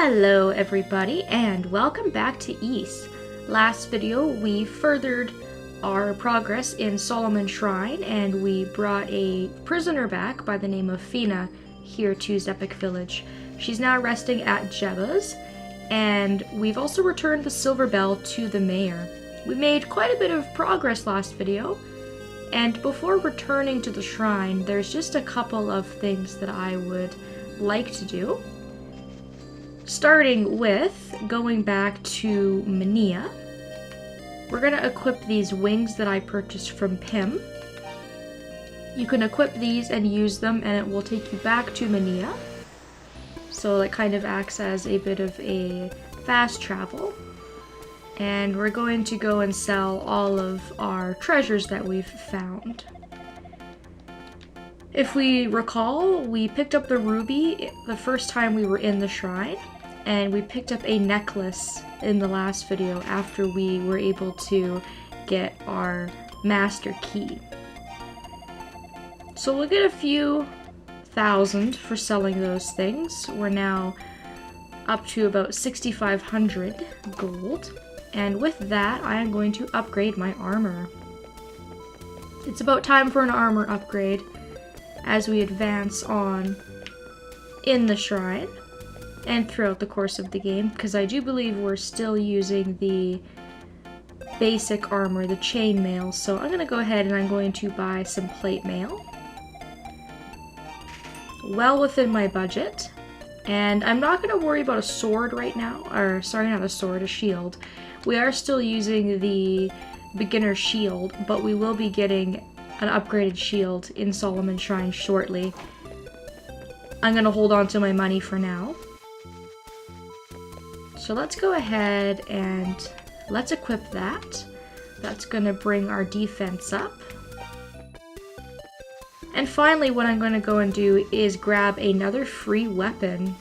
Hello everybody and welcome back to East. Last video we furthered our progress in Solomon Shrine and we brought a prisoner back by the name of Feena here to Zepik Village. She's now resting at Jebba's and we've also returned the silver bell to the mayor. We made quite a bit of progress last video, and before returning to the shrine there's just a couple of things that I would like to do. Starting with going back to Mania, we're going to equip these wings that I purchased from Pim. You can equip these and use them and it will take you back to Mania. So it kind of acts as a bit of a fast travel. And we're going to go and sell all of our treasures that we've found. If we recall, we picked up the ruby the first time we were in the shrine, and we picked up a necklace in the last video after we were able to get our master key. So we'll get a few thousand for selling those things. We're now up to about 6,500 gold, and with that I am going to upgrade my armor. It's about time for an armor upgrade as we advance on in the shrine and throughout the course of the game, because I do believe we're still using the basic armor, the chainmail, so I'm going to go ahead and I'm going to buy some plate mail. Well within my budget, and I'm not going to worry about a sword right now, or sorry, not a sword, a shield. We are still using the beginner shield, but we will be getting an upgraded shield in Solomon Shrine shortly. I'm going to hold on to my money for now. So let's go ahead and let's equip that. That's going to bring our defense up. And finally, what I'm going to go and do is grab another free weapon,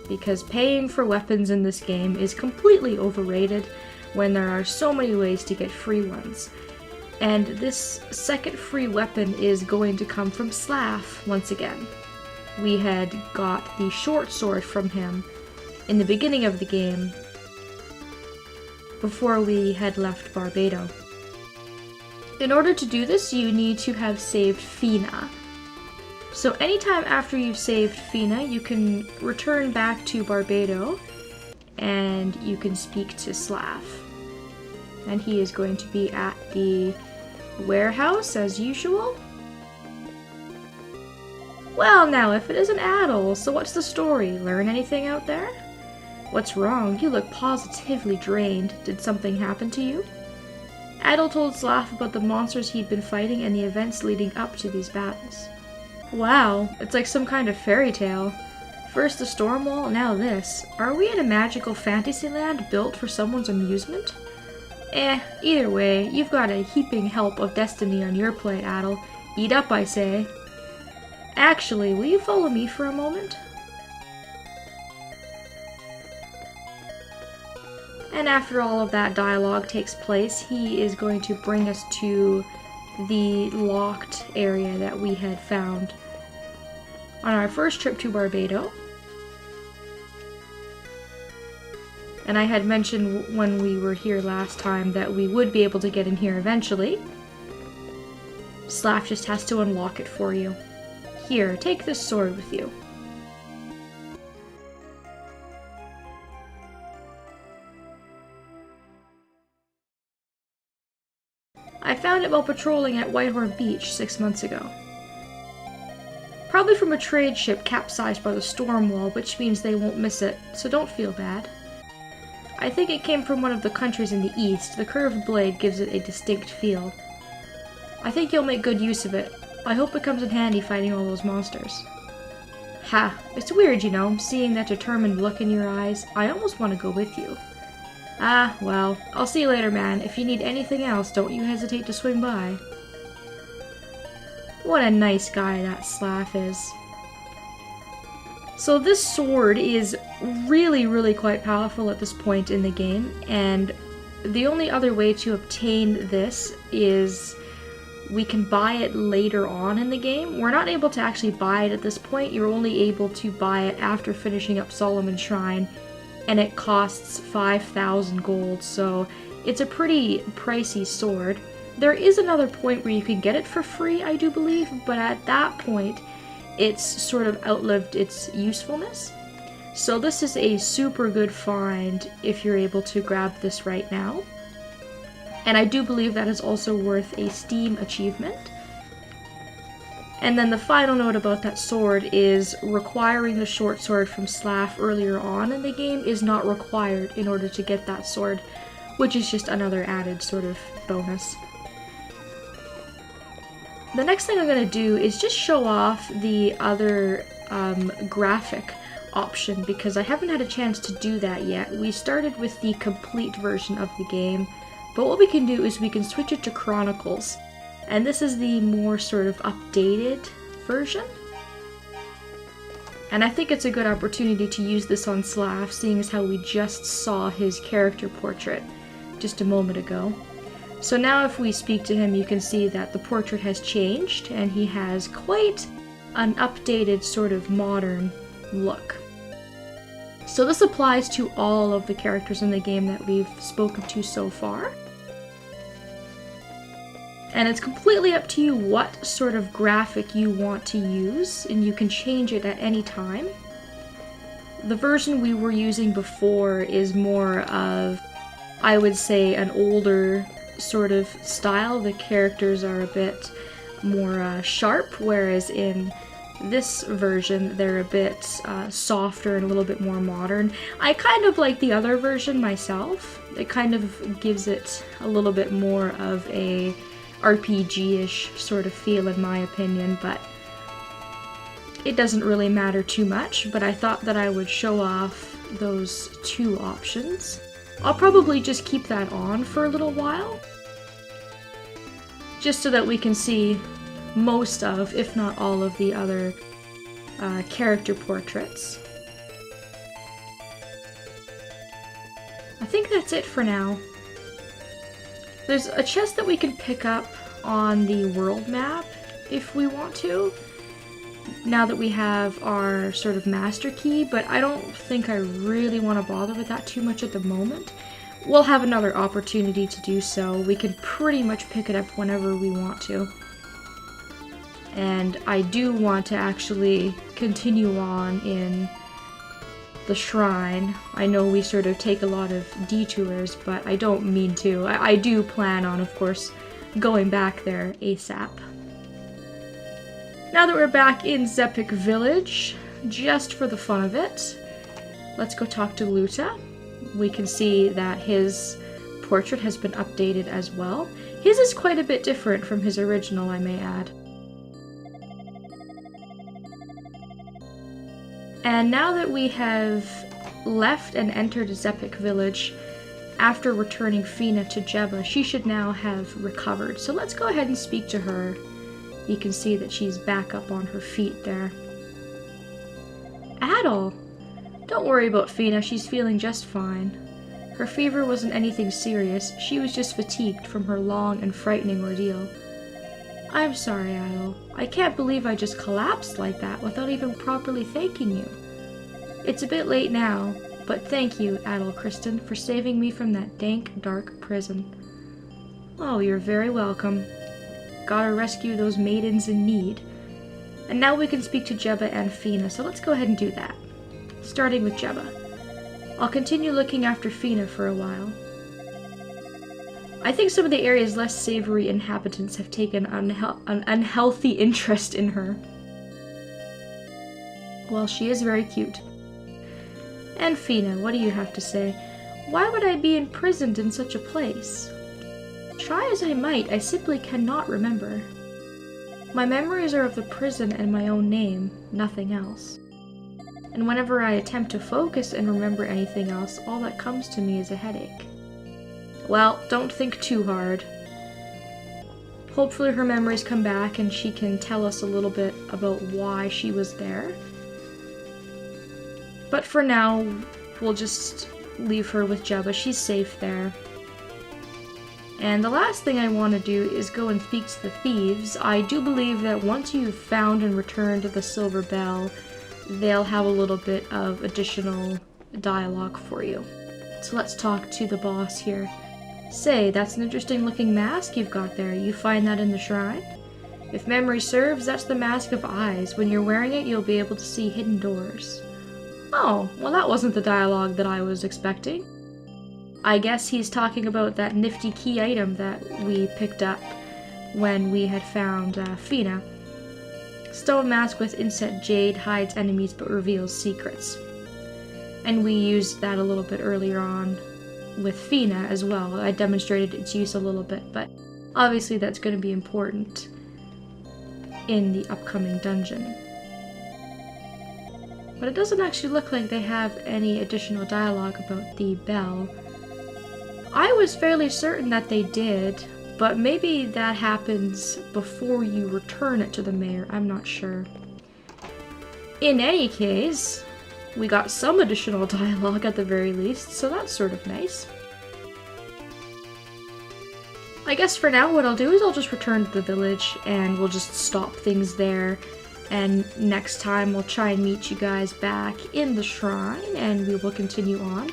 because paying for weapons in this game is completely overrated when there are so many ways to get free ones. And this second free weapon is going to come from Slav once again. We had got the short sword from him in the beginning of the game before we had left Barbados. In order to do this, you need to have saved Feena. So anytime after you've saved Feena, you can return back to Barbados and you can speak to Slav. And he is going to be at the warehouse as usual. Well now, if it isn't Adel, so what's the story? Learn anything out there? What's wrong? You look positively drained. Did something happen to you? Adel told Slav about the monsters he'd been fighting and the events leading up to these battles. Wow, it's like some kind of fairy tale. First the storm wall, now this. Are we in a magical fantasy land built for someone's amusement? Either way, you've got a heaping help of destiny on your plate, Adel. Eat up, I say. Actually, will you follow me for a moment? And after all of that dialogue takes place, he is going to bring us to the locked area that we had found on our first trip to Barbados. And I had mentioned when we were here last time that we would be able to get in here eventually. Slav just has to unlock it for you. Here, take this sword with you. I found it while patrolling at Whitehorn Beach 6 months ago. Probably from a trade ship capsized by the storm wall, which means they won't miss it, so don't feel bad. I think it came from one of the countries in the east. The curved blade gives it a distinct feel. I think you'll make good use of it. I hope it comes in handy fighting all those monsters. Ha, it's weird, you know, seeing that determined look in your eyes. I almost want to go with you. Ah, well, I'll see you later, man. If you need anything else, don't you hesitate to swing by. What a nice guy that Slav is. So this sword is really quite powerful at this point in the game, and the only other way to obtain this is we can buy it later on in the game. We're not able to actually buy it at this point. You're only able to buy it after finishing up Solomon Shrine and it costs 5,000 gold, so it's a pretty pricey sword. There is another point where you can get it for free, I do believe, but at that point, it's sort of outlived its usefulness. So this is a super good find if you're able to grab this right now. And I do believe that is also worth a Steam achievement. And then the final note about that sword is requiring the short sword from Slav earlier on in the game is not required in order to get that sword, which is just another added sort of bonus. The next thing I'm going to do is just show off the other graphic option, because I haven't had a chance to do that yet. We started with the complete version of the game, but what we can do is we can switch it to Chronicles, and this is the more sort of updated version. And I think it's a good opportunity to use this on Slav, seeing as how we just saw his character portrait just a moment ago. So now if we speak to him, you can see that the portrait has changed, and he has quite an updated sort of modern look. So this applies to all of the characters in the game that we've spoken to so far. And it's completely up to you what sort of graphic you want to use, and you can change it at any time. The version we were using before is more of, I would say, an older sort of style. The characters are a bit more sharp, whereas in this version they're a bit softer and a little bit more modern. I kind of like the other version myself. It kind of gives it a little bit more of a RPG-ish sort of feel in my opinion, but it doesn't really matter too much. But I thought that I would show off those two options. I'll probably just keep that on for a little while, just so that we can see most of, if not all of, the other character portraits. I think that's it for now. There's a chest that we can pick up on the world map if we want to, now that we have our sort of master key, but I don't think I really want to bother with that too much at the moment. We'll have another opportunity to do so. We can pretty much pick it up whenever we want to. And I do want to actually continue on in the shrine. I know we sort of take a lot of detours, but I don't mean to. I do plan on, of course, going back there ASAP. Now that we're back in Zepik Village, just for the fun of it, let's go talk to Luta. We can see that his portrait has been updated as well. His is quite a bit different from his original, I may add. And now that we have left and entered Zepik Village, after returning Feena to Jebba, she should now have recovered. So let's go ahead and speak to her. You can see that she's back up on her feet there. Adel! Don't worry about Feena, she's feeling just fine. Her fever wasn't anything serious, she was just fatigued from her long and frightening ordeal. I'm sorry, Adel. I can't believe I just collapsed like that without even properly thanking you. It's a bit late now, but thank you, Adel Kristen, for saving me from that dank, dark prison. Oh, you're very welcome. Gotta rescue those maidens in need. And now we can speak to Jebba and Feena, so let's go ahead and do that. Starting with Jebba. I'll continue looking after Feena for a while. I think some of the area's less savory inhabitants have taken an unhealthy interest in her. Well, she is very cute. And Feena, what do you have to say? Why would I be imprisoned in such a place? Try as I might, I simply cannot remember. My memories are of the prison and my own name, nothing else. And whenever I attempt to focus and remember anything else, all that comes to me is a headache. Well, don't think too hard. Hopefully her memories come back and she can tell us a little bit about why she was there. But for now, we'll just leave her with Jebba. She's safe there. And the last thing I want to do is go and speak to the thieves. I do believe that once you've found and returned the Silver Bell, they'll have a little bit of additional dialogue for you. So let's talk to the boss here. Say, that's an interesting looking mask you've got there. You find that in the shrine? If memory serves, that's the Mask of Eyes. When you're wearing it, you'll be able to see hidden doors. Oh, well that wasn't the dialogue that I was expecting. I guess he's talking about that nifty key item that we picked up when we had found Feena. Stone mask with inset jade hides enemies but reveals secrets. And we used that a little bit earlier on with Feena as well. I demonstrated its use a little bit, but obviously that's going to be important in the upcoming dungeon. But it doesn't actually look like they have any additional dialogue about the bell. I was fairly certain that they did, but maybe that happens before you return it to the mayor. I'm not sure. In any case, we got some additional dialogue at the very least, so that's sort of nice. I guess for now what I'll do is I'll just return to the village and we'll just stop things there. And next time we'll try and meet you guys back in the shrine and we will continue on.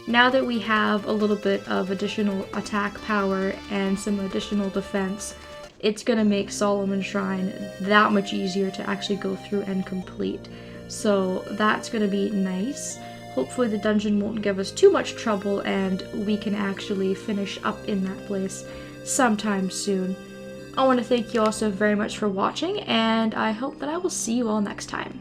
Now that we have a little bit of additional attack power and some additional defense, it's going to make Solomon's Shrine that much easier to actually go through and complete. So that's going to be nice. Hopefully the dungeon won't give us too much trouble and we can actually finish up in that place sometime soon. I want to thank you all so very much for watching, and I hope that I will see you all next time.